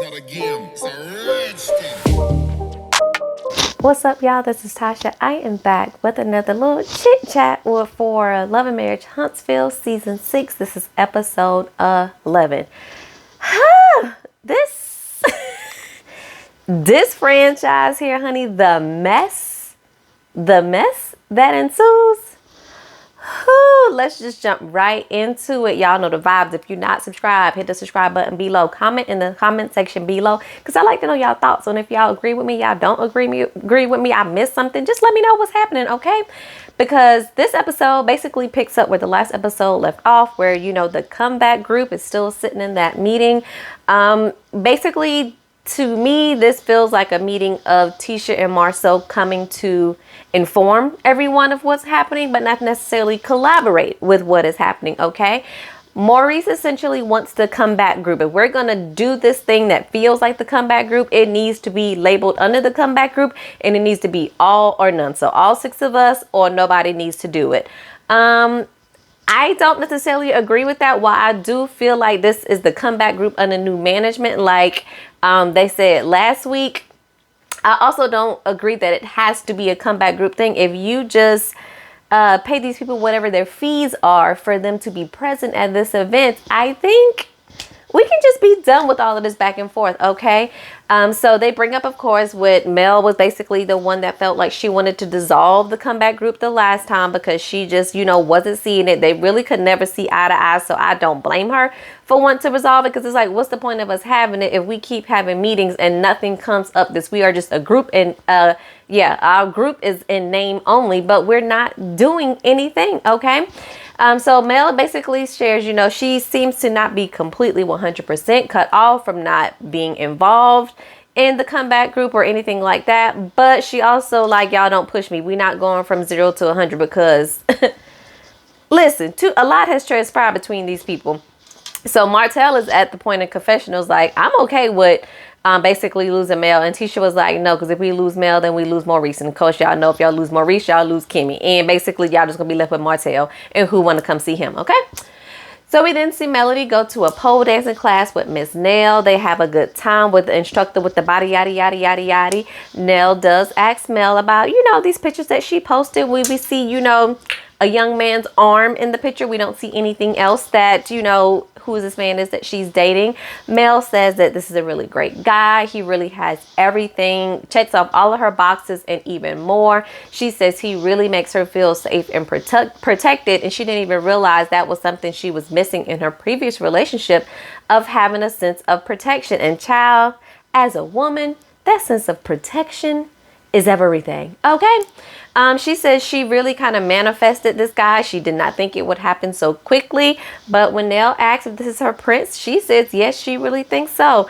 not a game, it's a rich thing. What's up, y'all? This is Tasha. I am back with another little chit chat for Love and Marriage Huntsville Season 6. This is episode 11. this this franchise here, honey, the mess that ensues. Let's just jump right into it. Y'all know the vibes. If you're not subscribed, hit the subscribe button below. Comment in the comment section below, because I like to know y'all thoughts on if y'all agree with me, y'all don't agree with me, I missed something. Just let me know what's happening, okay? Because this episode basically picks up where the last episode left off, where, you know, the comeback group is still sitting in that meeting. Basically, to me, this feels like a meeting of Tisha and Marcel coming to inform everyone of what's happening, but not necessarily collaborate with what is happening, okay? Maurice essentially wants the comeback group. If we're going to do this thing that feels like the comeback group, it needs to be labeled under the comeback group, and it needs to be all or none. So all six of us or nobody needs to do it. I don't necessarily agree with that. While I do feel like this is the comeback group under new management, like they said last week, I also don't agree that it has to be a comeback group thing. If you just pay these people whatever their fees are for them to be present at this event, I think we can just be done with all of this back and forth, okay? So they bring up, of course, what Mel was basically the one that felt like she wanted to dissolve the comeback group the last time because she just, you know, wasn't seeing it. They really could never see eye to eye, so I don't blame her for wanting to resolve it, because it's like, what's the point of us having it if we keep having meetings and nothing comes up? We are just a group, and yeah, our group is in name only, but we're not doing anything, okay? So Mel basically shares, you know, she seems to not be completely 100% cut off from not being involved in the comeback group or anything like that. But she also, like, y'all don't push me. We're not going from 0 to 100 because, listen, a lot has transpired between these people. So Martell is at the point of confessionals, like, I'm okay with basically losing Mel. And Tisha was like, no, because if we lose Mel, then we lose Maurice. And of course, y'all know if y'all lose Maurice, y'all lose Kimmy. And basically, y'all just going to be left with Martell and who want to come see him, okay? So we then see Melody go to a pole dancing class with Miss Nell. They have a good time with the instructor with the body yada yada yada yada. Nell does ask Mel about, you know, these pictures that she posted. We see, you know, a young man's arm in the picture. We don't see anything else that, you know, who this man is that she's dating. Mel says that this is a really great guy. He really has everything, checks off all of her boxes and even more. She says he really makes her feel safe and protected. And she didn't even realize that was something she was missing in her previous relationship, of having a sense of protection. And child, as a woman, that sense of protection is everything, okay? She says she really kind of manifested this guy. She did not think it would happen so quickly. But when Nell asks if this is her prince, she says, yes, she really thinks so.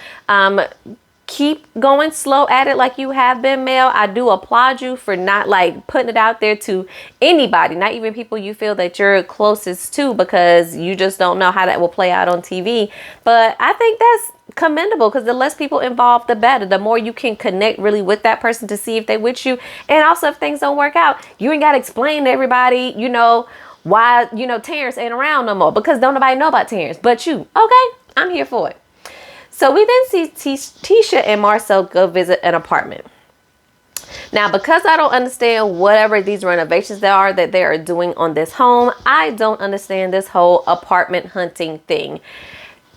Keep going slow at it like you have been, Mel. I do applaud you for not like putting it out there to anybody, not even people you feel that you're closest to, because you just don't know how that will play out on TV. But I think that's commendable, because the less people involved, the better. The more you can connect really with that person to see if they with you. And also, if things don't work out, you ain't got to explain to everybody, you know, why, you know, Terrence ain't around no more, because don't nobody know about Terrence but you. Okay, I'm here for it. So we then see Tisha and Marcel go visit an apartment. Now, because I don't understand whatever these renovations are that they are doing on this home, I don't understand this whole apartment hunting thing.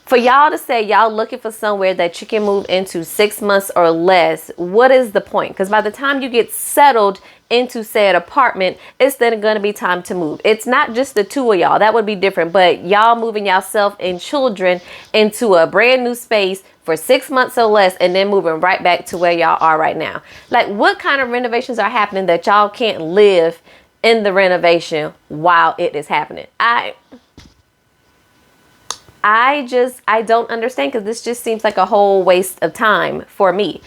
For y'all to say y'all looking for somewhere that you can move into 6 months or less, what is the point? Because by the time you get settled into said apartment, it's then going to be time to move. It's not just the two of y'all. That would be different. But y'all moving yourself and children into a brand new space for 6 months or less, and then moving right back to where y'all are right now. Like, what kind of renovations are happening that y'all can't live in the renovation while it is happening? I don't understand, because this just seems like a whole waste of time for me.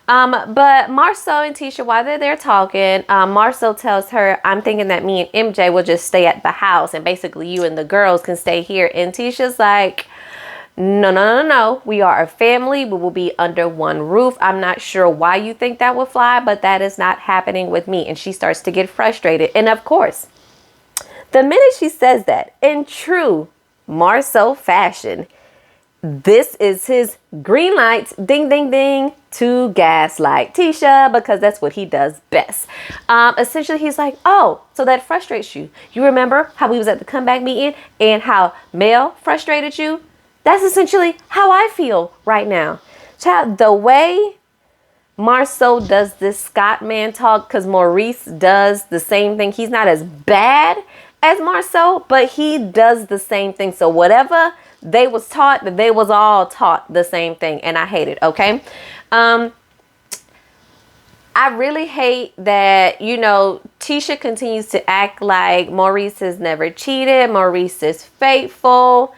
But Marcel and Tisha, while they're there talking, Marcel tells her, I'm thinking that me and MJ will just stay at the house, and basically you and the girls can stay here. And Tisha's like, no. We are a family. We will be under one roof. I'm not sure why you think that will fly, but that is not happening with me. And she starts to get frustrated. And of course, the minute she says that, in true Marcel fashion, this is his green light, ding, ding, ding, to gaslight Tisha, because that's what he does best. Essentially, he's like, oh, so that frustrates you. You remember how we was at the comeback meeting and how Mel frustrated you? That's essentially how I feel right now. Child, the way Marceau does this Scott man talk, because Maurice does the same thing. He's not as bad as Marceau, but he does the same thing. So whatever they was taught, they was all taught the same thing, and I hate it. Okay. I really hate that, Tisha continues to act like Maurice has never cheated. Maurice is faithful.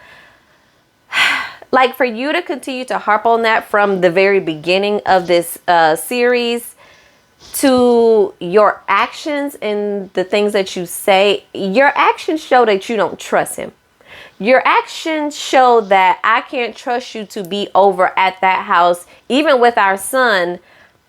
Like, for you to continue to harp on that from the very beginning of this series to your actions and the things that you say, your actions show that you don't trust him. Your actions show that I can't trust you to be over at that house, even with our son,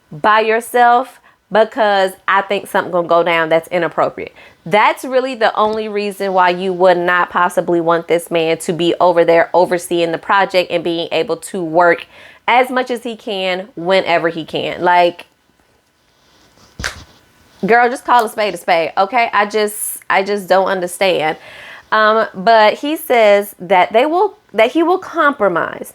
by yourself, because I think something gonna go down that's inappropriate. That's really the only reason why you would not possibly want this man to be over there overseeing the project and being able to work as much as he can whenever he can. Like, girl, just call a spade, okay? I just don't understand. But he says that he will compromise.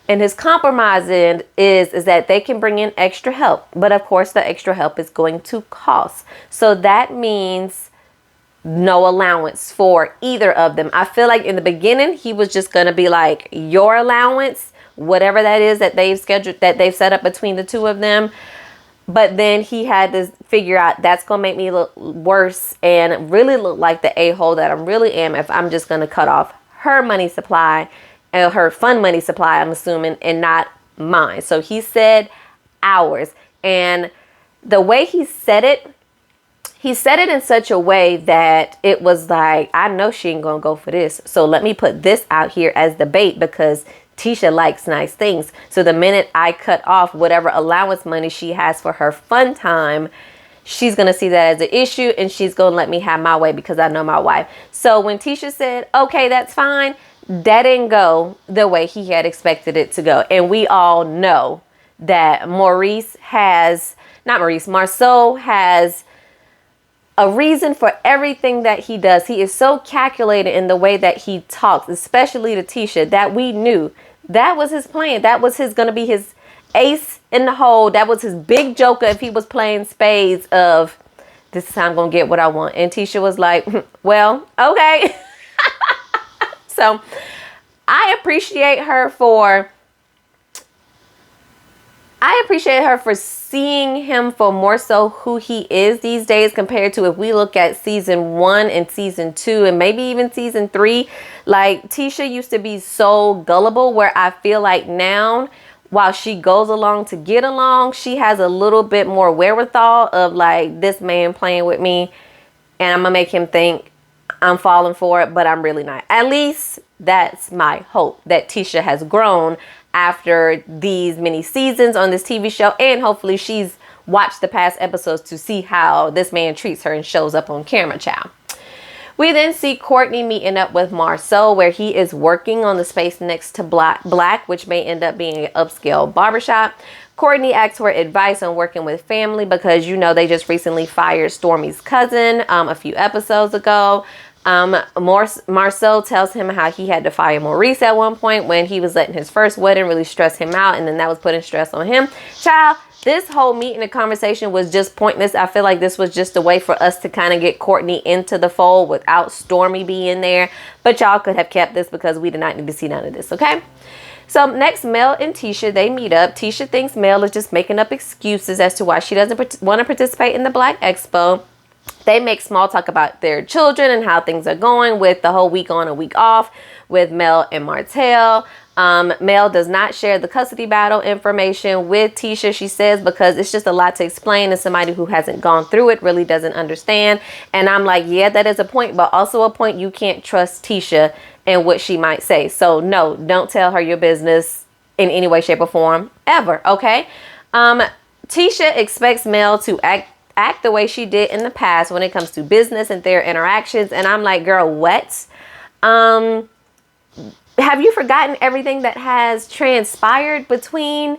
And his compromising is that they can bring in extra help. But of course, the extra help is going to cost. So that means no allowance for either of them. I feel like in the beginning, he was just going to be like, your allowance, whatever that is that they've scheduled, that they've set up between the two of them. But then he had to figure out that's going to make me look worse and really look like the a-hole that I really am if I'm just going to cut off her money supply and her fun money supply, I'm assuming, and not mine. So he said ours. And the way he said it in such a way that it was like, I know she ain't going to go for this. So let me put this out here as the bait because Tisha likes nice things. So the minute I cut off whatever allowance money she has for her fun time, she's going to see that as an issue and she's going to let me have my way because I know my wife. So when Tisha said, okay, that's fine, that didn't go the way he had expected it to go. And we all know that Marceau has a reason for everything that he does. He is so calculated in the way that he talks, especially to Tisha, that we knew that was his plan. That was going to be his ace in the hole. That was his big joker if he was playing spades of, this is how I'm going to get what I want. And Tisha was like, well, okay. So I appreciate her for seeing him for more so who he is these days compared to if we look at season 1 and season 2 and maybe even season 3. Like, Tisha used to be so gullible where I feel like now, while she goes along to get along, she has a little bit more wherewithal of like, this man playing with me and I'm gonna make him think I'm falling for it, but I'm really not. At least that's my hope, that Tisha has grown after these many seasons on this TV show, and hopefully she's watched the past episodes to see how this man treats her and shows up on camera, child. We then see Courtney meeting up with Marceau, where he is working on the space next to Black, which may end up being an upscale barbershop. Courtney asks for advice on working with family because, they just recently fired Stormy's cousin a few episodes ago. Marceau tells him how he had to fire Maurice at one point when he was letting his first wedding really stress him out, and then that was putting stress on him. Child, this whole meeting and conversation was just pointless. I feel like this was just a way for us to kind of get Courtney into the fold without Stormy being there. But y'all could have kept this because we did not need to see none of this, okay? So next, Mel and Tisha, they meet up. Tisha thinks Mel is just making up excuses as to why she doesn't want to participate in the Black Expo. They make small talk about their children and how things are going with the whole week on and week off with Mel and Martell. Mel does not share the custody battle information with Tisha, she says, because it's just a lot to explain, and somebody who hasn't gone through it really doesn't understand. And I'm like, yeah, that is a point, but also a point you can't trust Tisha and what she might say. So no, don't tell her your business in any way, shape, or form ever, okay? Tisha expects Mel to act the way she did in the past when it comes to business and their interactions. And I'm like, girl, what? have you forgotten everything that has transpired between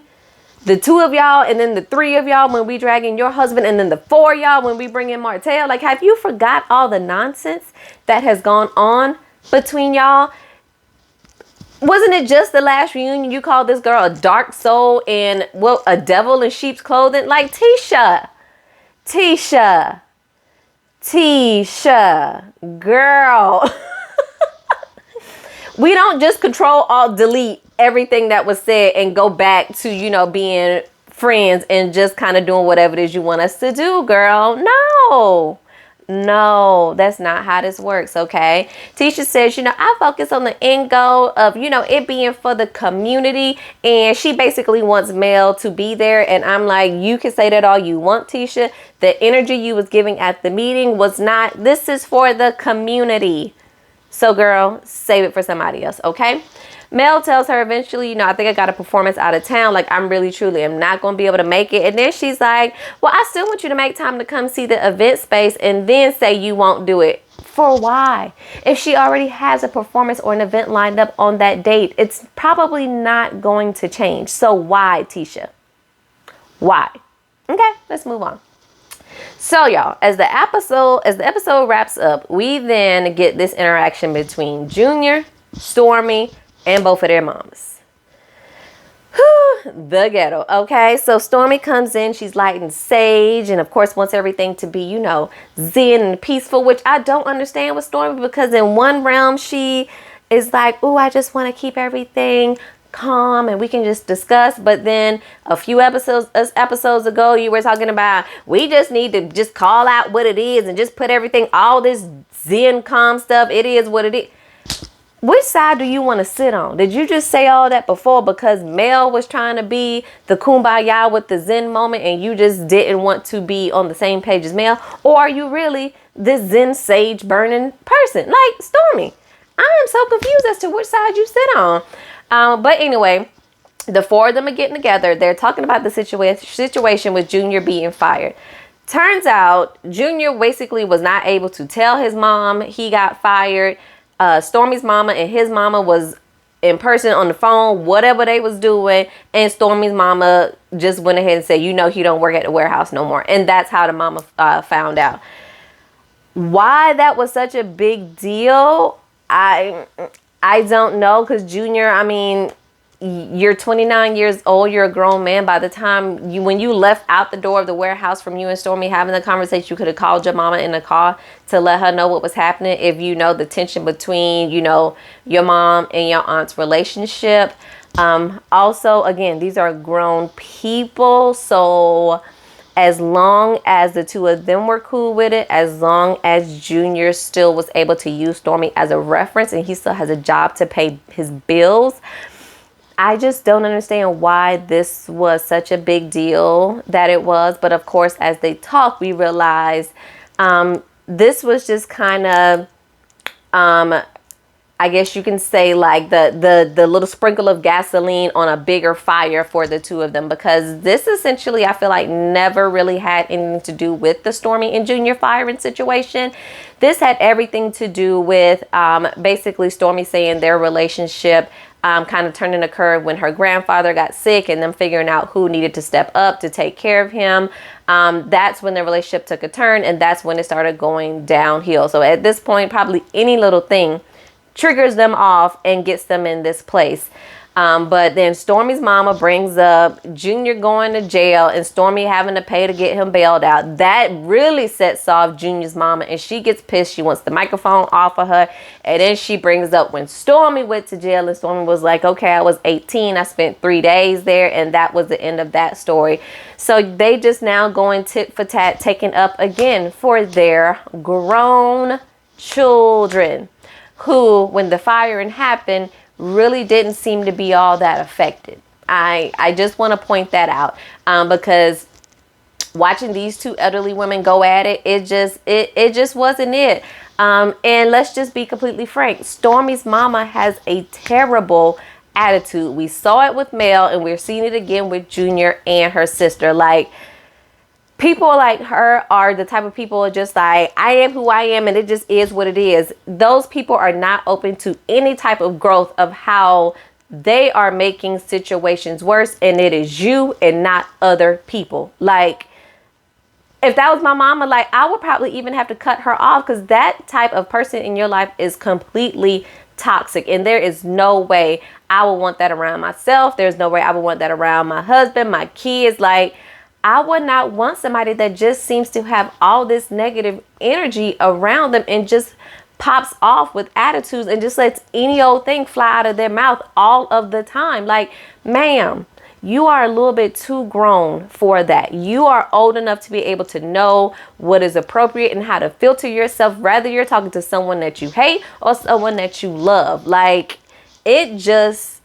the two of y'all, and then the three of y'all when we drag in your husband, and then the four of y'all when we bring in Martell? Like, have you forgot all the nonsense that has gone on between y'all? Wasn't it just the last reunion you called this girl a dark soul and, well, a devil in sheep's clothing? Like, Tisha, girl. We don't just control, alt, delete everything that was said and go back to, you know, being friends and just kind of doing whatever it is you want us to do, girl. No, that's not how this works, okay? Tisha says, you know, I focus on the end goal of, you know, it being for the community, and she basically wants Mel to be there. And I'm like, you can say that all you want, Tisha. The energy you was giving at the meeting was not, this is for the community. So, girl, save it for somebody else, okay? Mel tells her eventually, you know, I think I got a performance out of town. Like, I'm really, truly, I'm not going to be able to make it. And then she's like, well, I still want you to make time to come see the event space, and then say you won't do it. For why? If she already has a performance or an event lined up on that date, it's probably not going to change. So why, Tisha? Why? Okay, let's move on. So, y'all, as the episode wraps up, we then get this interaction between Junior, Stormy, and both of their mamas. Whew, the ghetto. Okay, so Stormy comes in, she's lighting sage, and of course wants everything to be, you know, zen and peaceful, which I don't understand with Stormy, because in one realm she is like, oh, I just want to keep everything calm and we can just discuss. But then a few episodes ago, you were talking about, we just need to just call out what it is and just put everything, all this zen calm stuff, it is what it is. Which side do you want to sit on? Did you just say all that before because Mel was trying to be the kumbaya with the zen moment and you just didn't want to be on the same page as Mel? Or are you really this zen sage burning person like Stormy? I am so confused as to which side you sit on. But anyway, the four of them are getting together. They're talking about the situation with Junior being fired. Turns out Junior basically was not able to tell his mom he got fired. Stormy's mama and his mama was in person on the phone, whatever they was doing. And Stormy's mama just went ahead and said, you know, he don't work at the warehouse no more. And that's how the mama found out. Why that was such a big deal, I don't know. Because Junior, I mean, you're 29 years old. You're a grown man. By the time when you left out the door of the warehouse from you and Stormy having the conversation, you could have called your mama in the car to let her know what was happening. If you know the tension between, you know, your mom and your aunt's relationship. Also, again, these are grown people. So as long as the two of them were cool with it, as long as Junior still was able to use Stormy as a reference and he still has a job to pay his bills, I just don't understand why this was such a big deal that it was. But of course, as they talk, we realize this was just kind of, I guess you can say, like the little sprinkle of gasoline on a bigger fire for the two of them. Because this essentially, I feel like, never really had anything to do with the Stormy and Junior firing situation. This had everything to do with basically Stormy saying their relationship kind of turning a curve when her grandfather got sick and them figuring out who needed to step up to take care of him. That's when the relationship took a turn, and that's when it started going downhill. So at this point, probably any little thing triggers them off and gets them in this place. But then Stormy's mama brings up Junior going to jail and Stormy having to pay to get him bailed out. That really sets off Junior's mama, and she gets pissed. She wants the microphone off of her. And then she brings up when Stormy went to jail, and Stormy was like, okay, I was 18. I spent 3 days there, and that was the end of that story. So they just now going tit for tat, taking up again for their grown children who, when the firing happened, really didn't seem to be all that affected. I just want to point that out because watching these two elderly women go at it, it just wasn't it. And let's just be completely frank. Stormy's mama has a terrible attitude. We saw it with Mel, and we're seeing it again with Junior and her sister. Like, people like her are the type of people just like, I am who I am and it just is what it is. Those people are not open to any type of growth of how they are making situations worse, and it is you and not other people. Like, if that was my mama, like, I would probably even have to cut her off, because that type of person in your life is completely toxic, and there is no way I would want that around myself. There's no way I would want that around my husband, my kids. Like, I would not want somebody that just seems to have all this negative energy around them and just pops off with attitudes and just lets any old thing fly out of their mouth all of the time. Like, ma'am, you are a little bit too grown for that. You are old enough to be able to know what is appropriate and how to filter yourself, whether you're talking to someone that you hate or someone that you love. Like, it just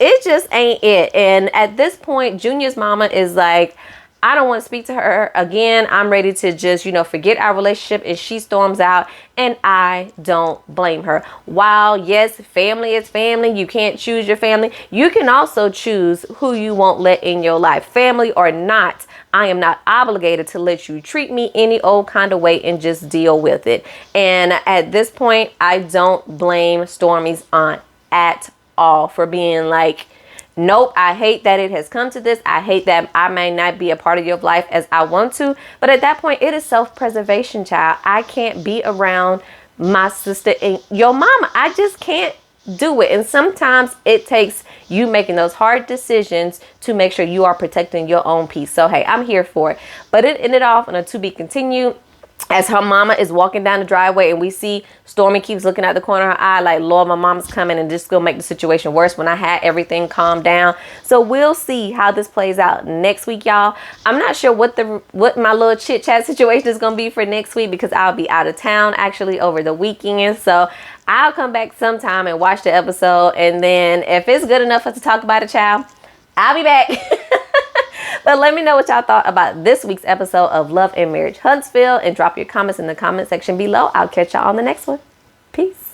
ain't it. And at this point, Junior's mama is like, I don't want to speak to her again. I'm ready to just, forget our relationship. And she storms out, and I don't blame her. While, yes, family is family. You can't choose your family. You can also choose who you won't let in your life. Family or not, I am not obligated to let you treat me any old kind of way and just deal with it. And at this point, I don't blame Stormy's aunt at all for being like, nope, I hate that it has come to this. I hate that I may not be a part of your life as I want to. But at that point, it is self-preservation, child. I can't be around my sister and your mama. I just can't do it. And sometimes it takes you making those hard decisions to make sure you are protecting your own peace. So, hey, I'm here for it. But it ended off on a to be continued. As her mama is walking down the driveway, and we see Stormy keeps looking at the corner of her eye like, Lord, my mom's coming, and just gonna make the situation worse when I had everything calmed down. So we'll see how this plays out next week, y'all. I'm not sure what my little chit chat situation is gonna be for next week, because I'll be out of town actually over the weekend. So I'll come back sometime and watch the episode, and then if it's good enough for us to talk about it, child, I'll be back. But let me know what y'all thought about this week's episode of Love and Marriage Huntsville, and drop your comments in the comment section below. I'll catch y'all on the next one. Peace.